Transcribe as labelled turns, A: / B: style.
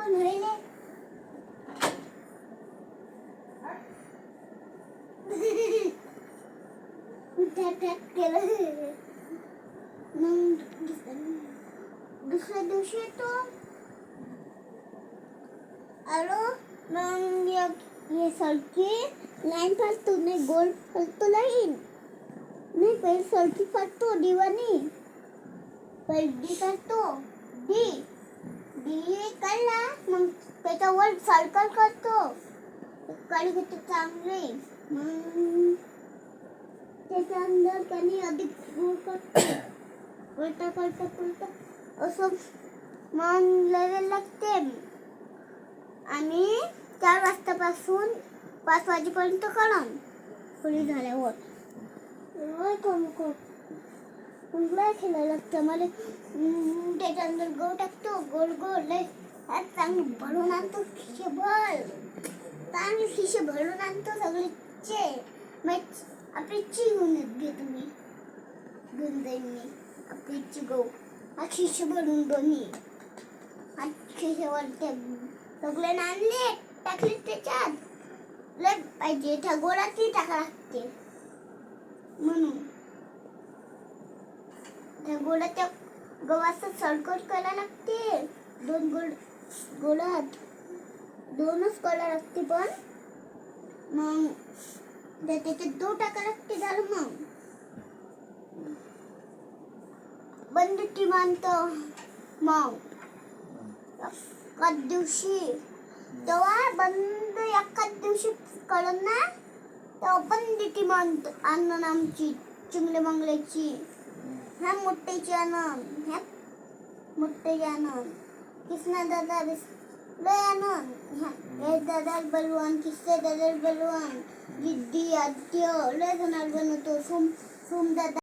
A: पण होईल केलं मग दुसऱ्या दिवशी तो आलो मग ये सड़की लाइन फालतू नहीं गोल फालतू लाइन नहीं पहले सड़की फालतू दीवानी पहले डी करतो डी डी कळला मग त्याच्यावर सर्कल करतो काळी घेतो चांगले मग त्याच्या अंदर त्यांनी अधिक गोल करतो उलटा करता असं मग लेवल लागते आणि 4 वाजतापासून 5 वाजेपर्यंत कळण पुरी झाल्यावर लय खेळायला लागतं मला त्याच्या अंदर गो टाकतो गोल गोल लय चांगलं भरून आणतो खिशे भरून आणतो सगळीचे मग आपली ची घेऊन तुम्ही घेऊन जाईन मी आपली ची गो हा खिशे भरून दोन्ही हा खिशेवर ते सगळे आणले टाकले त्याच्यात लय पाहिजे त्या गोळातही टाका लागते म्हणून त्या गोळाच्या गव्हाचं सडकट करायला लागते 2 गोळात 2च करायला लागते पण मग त्याच्यात 2 टाका लागते झालं मग बंद टीम आणतो मग एकाच दिवशी तेव्हा बंद एकाच दिवशी कळलं ना तेव्हा बंद टीम आणून आमची चिंगले मंगल्याची ह्या मोठ्याची आणून ह्या मोठ्याची आणून कृष्णा दादा लय आणून हे दादा बलवान किस्से दादा बलवान जिद्दी आद्य लय जणांना बनवतो सोम दादा